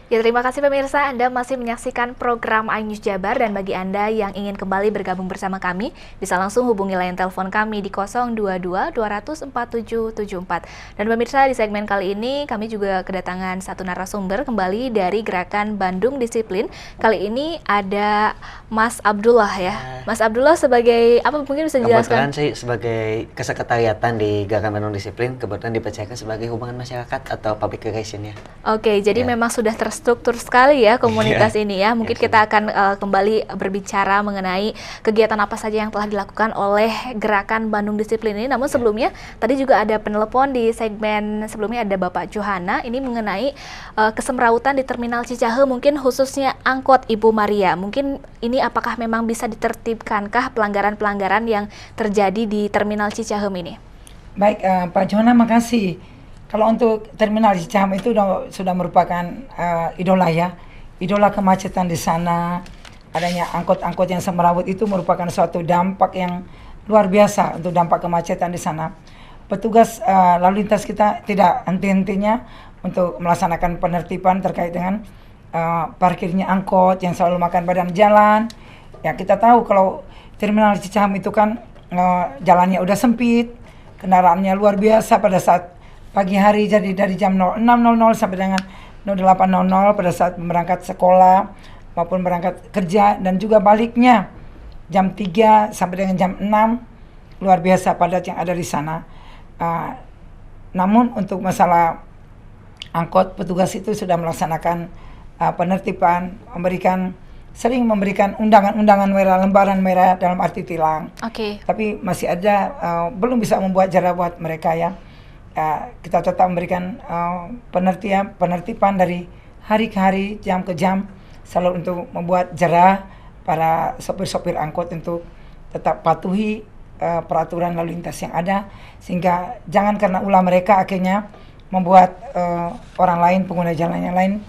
Ya, terima kasih pemirsa, Anda masih menyaksikan program iNews Jabar, dan bagi Anda yang ingin kembali bergabung bersama kami, bisa langsung hubungi line telepon kami di 022 200 4774. Dan pemirsa, di segmen kali ini kami juga kedatangan satu narasumber kembali dari Gerakan Bandung Disiplin. Kali ini ada Mas Abdullah ya. Mas Abdullah sebagai apa, mungkin bisa dijelaskan? Kebetulan saya sebagai kesekretariatan di Gerakan Bandung Disiplin, kebetulan dipercayakan sebagai hubungan masyarakat atau public relation ya. Oke, jadi memang sudah terstruktur sekali ya komunitas ini ya. Mungkin kita akan kembali berbicara mengenai kegiatan apa saja yang telah dilakukan oleh Gerakan Bandung Disiplin ini. Namun sebelumnya, tadi juga ada penelepon di segmen sebelumnya, ada Bapak Johana. Ini mengenai kesemrawutan di Terminal Cicahem, mungkin khususnya angkot Ibu Maria. Mungkin ini apakah memang bisa ditertibkankah pelanggaran-pelanggaran yang terjadi di Terminal Cicahem ini? Baik, Pak Johana, makasih. Kalau untuk Terminal Cicahem itu sudah merupakan idola ya, idola kemacetan di sana. Adanya angkot-angkot yang semrawut itu merupakan suatu dampak yang luar biasa untuk dampak kemacetan di sana. Petugas lalu lintas kita tidak henti-hentinya untuk melaksanakan penertiban terkait dengan parkirnya angkot yang selalu makan badan jalan. Ya, kita tahu kalau Terminal Cicahem itu kan jalannya udah sempit, kendaraannya luar biasa pada saat pagi hari, jadi dari jam 06.00 sampai dengan 08.00 pada saat berangkat sekolah maupun berangkat kerja, dan juga baliknya jam 3 sampai dengan jam 6, luar biasa padat yang ada di sana. Namun untuk masalah angkot, petugas itu sudah melaksanakan penertiban, sering memberikan undangan merah, lembaran merah dalam arti tilang. Tapi masih ada belum bisa membuat jera buat mereka ya. Kita tetap memberikan penertiban dari hari ke hari, jam ke jam, selalu untuk membuat jera para sopir-sopir angkot untuk tetap patuhi peraturan lalu lintas yang ada, sehingga jangan karena ulah mereka akhirnya membuat orang lain, pengguna jalan yang lain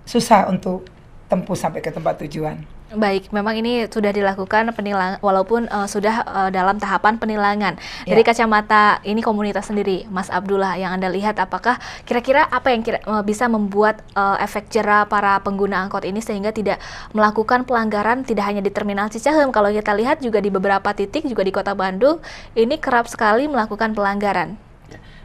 susah untuk tempuh sampai ke tempat tujuan. Baik, memang ini sudah dilakukan penilangan, walaupun sudah dalam tahapan penilangan. Dari kacamata ini komunitas sendiri, Mas Abdullah, yang Anda lihat, apakah kira-kira apa yang bisa membuat efek jera para pengguna angkot ini sehingga tidak melakukan pelanggaran tidak hanya di Terminal Cicahem, kalau kita lihat juga di beberapa titik juga di Kota Bandung ini kerap sekali melakukan pelanggaran.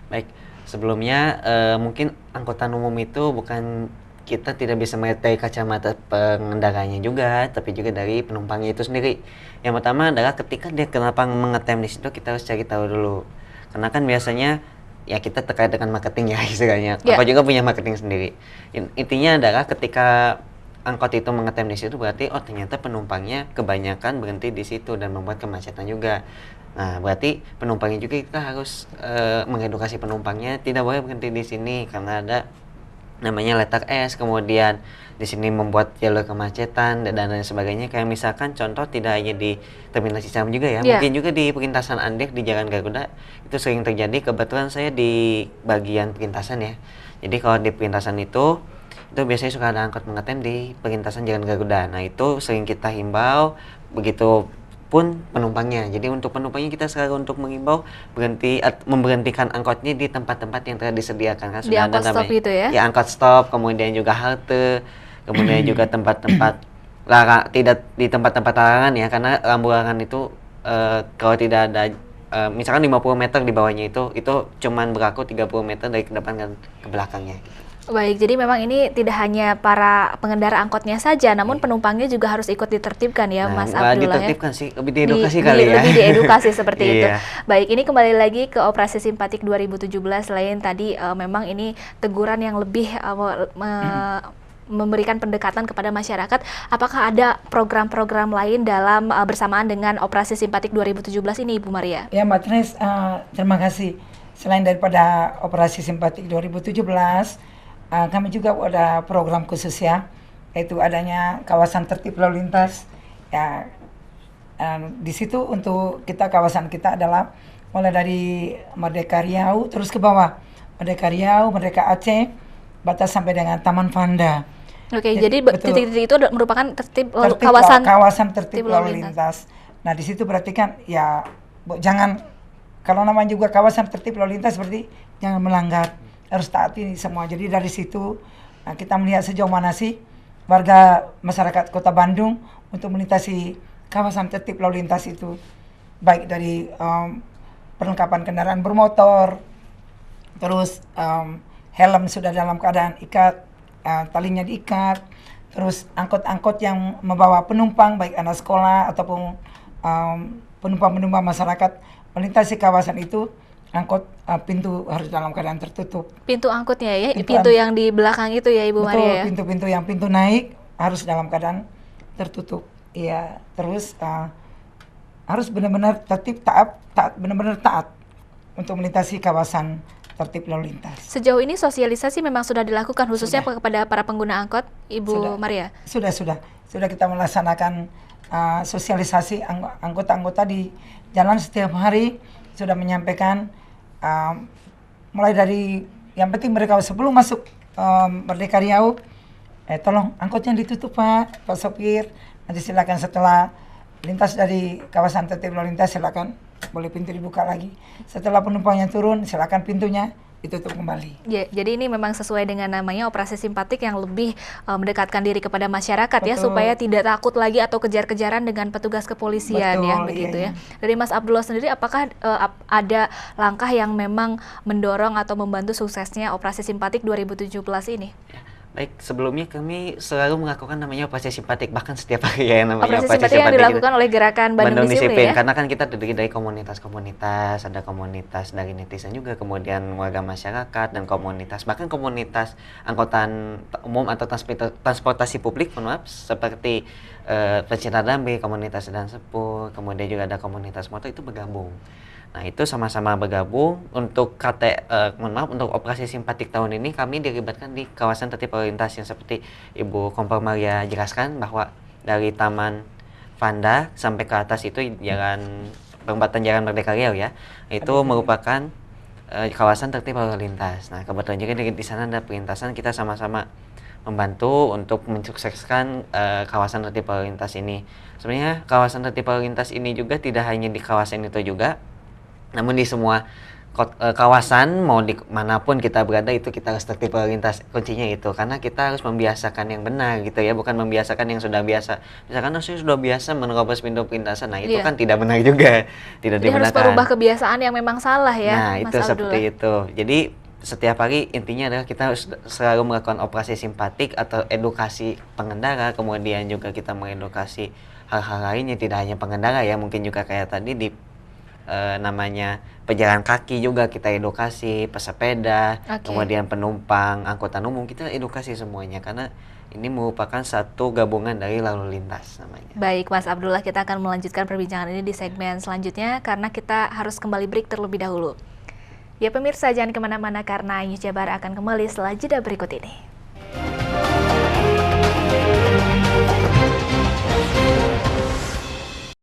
Baik, sebelumnya mungkin angkutan umum itu bukan, kita tidak bisa melihat dari kacamata pengendaranya juga, tapi juga dari penumpangnya itu sendiri. Yang pertama adalah ketika dia kenapa mengetem di situ, kita harus cari tahu dulu. Karena kan biasanya ya kita terkait dengan marketing ya istilahnya. Apa juga punya marketing sendiri. Intinya adalah ketika angkot itu mengetem di situ, berarti oh ternyata penumpangnya kebanyakan berhenti di situ dan membuat kemacetan juga. Nah, berarti penumpangnya juga kita harus mengedukasi penumpangnya tidak boleh berhenti di sini karena ada namanya letak S, kemudian di sini membuat jalur kemacetan dan lain sebagainya. Kayak misalkan contoh tidak hanya di Terminal Cicahem juga ya, mungkin juga di perlintasan Andir di Jalan Garuda itu sering terjadi. Kebetulan saya di bagian perlintasan ya, jadi kalau di perlintasan itu biasanya suka ada angkot mengetem di perlintasan Jalan Garuda. Nah itu sering kita himbau, begitu pun penumpangnya. Jadi untuk penumpangnya kita selalu untuk mengimbau memberhentikan angkotnya di tempat-tempat yang telah disediakan kan, sudah ada namanya itu ya? Ya, angkot stop, kemudian juga halte, kemudian juga tempat-tempat tidak di tempat-tempat larangan ya, karena rambu larangan itu kalau tidak ada misalkan 50 meter di bawahnya itu cuman berlaku 30 meter dari ke depan dan ke belakangnya gitu. Baik, jadi memang ini tidak hanya para pengendara angkotnya saja, namun penumpangnya juga harus ikut ditertibkan ya, Mas Abdullah ya? Ditertibkan sih, lebih diedukasi kali ya. Lebih diedukasi seperti itu. Baik, ini kembali lagi ke Operasi Simpatik 2017, selain tadi memang ini teguran yang lebih memberikan pendekatan kepada masyarakat, apakah ada program-program lain dalam bersamaan dengan Operasi Simpatik 2017 ini, Ibu Maria? Ya, Mbak Tres, terima kasih. Selain daripada Operasi Simpatik 2017, kami juga ada program khusus ya, yaitu adanya kawasan tertib lalu lintas. Ya, di situ untuk kawasan kita adalah mulai dari Merdeka Riau terus ke bawah, Merdeka Riau, Merdeka Aceh, batas sampai dengan Taman Vanda. Jadi titik-titik itu merupakan kawasan tertib lalu lintas. Nah di situ berarti kan ya jangan, kalau namanya juga kawasan tertib lalu lintas berarti jangan melanggar, harus taati semua. Jadi dari situ Nah, kita melihat sejauh mana sih warga masyarakat Kota Bandung untuk melintasi kawasan tertib lalu lintas itu, baik dari perlengkapan kendaraan bermotor, terus helm sudah dalam keadaan ikat, talinya diikat, terus angkot-angkot yang membawa penumpang baik anak sekolah ataupun penumpang-penumpang masyarakat melintasi kawasan itu, angkot pintu harus dalam keadaan tertutup. Pintu angkutnya ya, pintu yang di belakang itu ya Ibu Betul, Maria ya? pintu-pintu yang pintu naik harus dalam keadaan tertutup. Iya, terus harus benar-benar tertib, taat, benar-benar taat untuk melintasi kawasan tertib lalu lintas. Sejauh ini sosialisasi memang sudah dilakukan khususnya kepada para pengguna angkot, Ibu Maria? Sudah kita melaksanakan sosialisasi anggota-anggota di jalan setiap hari, sudah menyampaikan mulai dari yang penting mereka sebelum masuk Merdeka Riau, tolong angkotnya ditutup Pak sopir, nanti silakan setelah lintas dari kawasan tertib lalu lintas silakan boleh pintu dibuka lagi, setelah penumpangnya turun silakan pintunya ditutup kembali. Ya, jadi ini memang sesuai dengan namanya operasi simpatik yang lebih mendekatkan diri kepada masyarakat. Betul. Ya, supaya tidak takut lagi atau kejar-kejaran dengan petugas kepolisian. Betul, ya, begitu iya. ya. Dari Mas Abdullah sendiri, apakah ada langkah yang memang mendorong atau membantu suksesnya operasi simpatik 2017 ini? Baik, sebelumnya kami selalu melakukan namanya operasi simpatik, bahkan setiap hari ya namanya Operasi simpatik yang dilakukan oleh gerakan Bandung Disiplin ya? Karena kan kita terdiri dari komunitas-komunitas, ada komunitas dari netizen juga, kemudian warga masyarakat dan komunitas, bahkan komunitas angkutan umum atau transportasi publik, mohon maaf, seperti pencinta dambe, komunitas sedan sepuh, kemudian juga ada komunitas motor itu bergabung. Nah, itu sama-sama bergabung untuk untuk operasi simpatik tahun ini kami dilibatkan di kawasan tertib lalu lintas yang seperti Ibu Kompol Maria jelaskan, bahwa dari Taman Vanda sampai ke atas itu perempatan Jalan Merdeka Riau ya. Itu merupakan kawasan tertib lalu lintas. Nah, kebetulan juga di sana ada perlintasan, kita sama-sama membantu untuk mensukseskan kawasan tertib lalu lintas ini. Sebenarnya kawasan tertib lalu lintas ini juga tidak hanya di kawasan itu juga, namun di semua kawasan mau di manapun kita berada itu kita harus tertib lalu lintas, kuncinya itu, karena kita harus membiasakan yang benar gitu ya, bukan membiasakan yang sudah biasa. Misalkan saya sudah biasa menerobos pintu perlintasan, nah itu kan tidak benar juga, tidak Jadi dibenarkan. harus merubah kebiasaan yang memang salah ya, Nah Mas itu Abdullah. seperti itu. Jadi setiap hari intinya adalah kita harus selalu melakukan operasi simpatik atau edukasi pengendara, kemudian juga kita mengedukasi hal-hal lainnya, tidak hanya pengendara ya, mungkin juga kayak tadi di namanya pejalan kaki juga kita edukasi, pesepeda, kemudian penumpang angkutan umum kita edukasi semuanya, karena ini merupakan satu gabungan dari lalu lintas namanya. Baik Mas Abdullah, kita akan melanjutkan perbincangan ini di segmen selanjutnya karena kita harus kembali break terlebih dahulu. Ya pemirsa, jangan kemana-mana karena News Jabar akan kembali setelah jeda berikut ini.